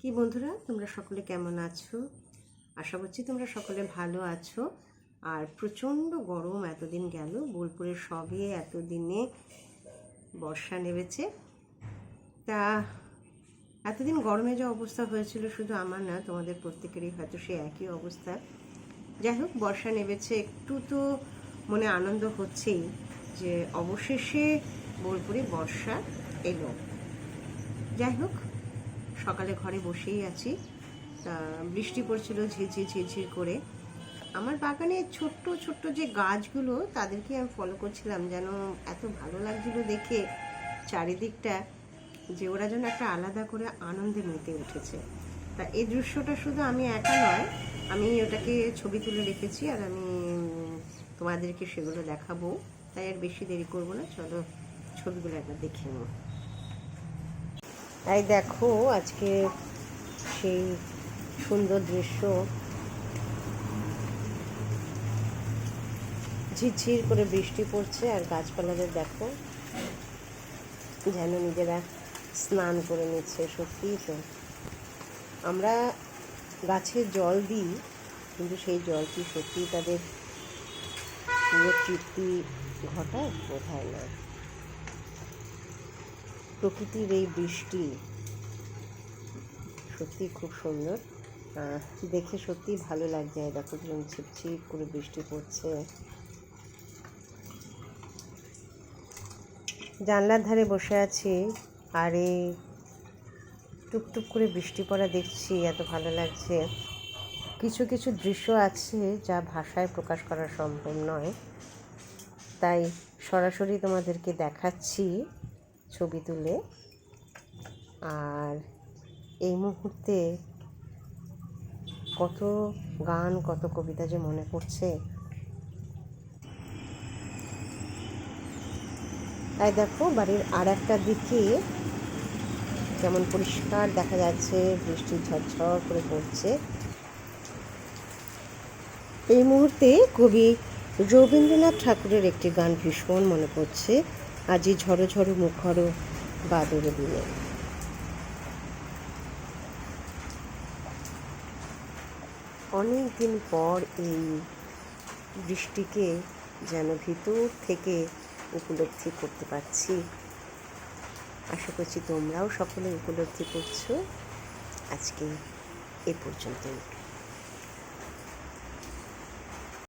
কি বন্ধুরা, তোমরা সকলে কেমন আছো? আশা করছি তোমরা সকলে ভালো আছো। আর প্রচণ্ড গরম এতদিন গেল, বোলপুরের সবে এতদিনে বর্ষা নেমেছে। তা এতদিন গরমে যে অবস্থা হয়েছিল শুধু আমার না, তোমাদের প্রত্যেকেরই হয়তো সে একই অবস্থা। যাই হোক, বর্ষা নেমেছে, একটু তো মনে আনন্দ হচ্ছেই যে অবশেষে বোলপুরে বর্ষা এলো। যাই হোক, সকালে ঘরে বসেই আছি, তা বৃষ্টি পড়ছিল ঝিরঝির ঝিরঝির করে। আমার বাগানে ছোট্ট ছোট্ট যে গাছগুলো, তাদেরকে আমি ফলো করছিলাম, যেন এত ভালো লাগছিল দেখে চারিদিকটা, যে ওরা যেন একটা আলাদা করে আনন্দে মেতে উঠেছে। তা এই দৃশ্যটা শুধু আমি একা নয়, আমি ওটাকে ছবি তুলে রেখেছি, আর আমি তোমাদেরকে সেগুলো দেখাবো। তাই আর বেশি দেরি করবো না, চলো ছবিগুলো একবার দেখে নেব। তাই দেখো, আজকে সেই সুন্দর দৃশ্য, ঝিরঝির করে বৃষ্টি পড়ছে, আর গাছপালাদের দেখো যেন নিজেরা স্নান করে নিচ্ছে। সত্যিই তো, আমরা গাছে জল দিই, কিন্তু সেই জল কি সত্যিই তাদের পুরো তৃপ্তি ঘটায়? বোধহয় না। প্রকৃতির এই বৃষ্টি সত্যি খুব সুন্দর, দেখে সত্যিই ভালো লাগছে। দেখো যেমন ছিপছিপ করে বৃষ্টি পড়ছে। জানলার ধারে বসে আছি, আর এই টুপটুপ করে বৃষ্টি পড়া দেখছি, এত ভালো লাগছে। কিছু কিছু দৃশ্য আছে যা ভাষায় প্রকাশ করা সম্ভব নয়, তাই সরাসরি তোমাদেরকে দেখাচ্ছি ছবি তুলে। আর এই মুহূর্তে কত গান, কত কবিতা যে মনে পড়ছে। তাই দেখো, বাড়ির আর একটা দিকে কেমন পরিষ্কার দেখা যাচ্ছে, বৃষ্টি ঝরঝর করে পড়ছে। এই মুহূর্তে কবি রবীন্দ্রনাথ ঠাকুরের একটি গান ভীষণ মনে পড়ছে, আজি ঝড়ো ঝড়ো মুখর বাদর দিনে। অনেক দিন পর এই বৃষ্টিকে যেন ভিতর থেকে উপলব্ধি করতে পারছি। আশা করছি তোমরাও সকলে উপলব্ধি করছো। আজকে এ পর্যন্তই।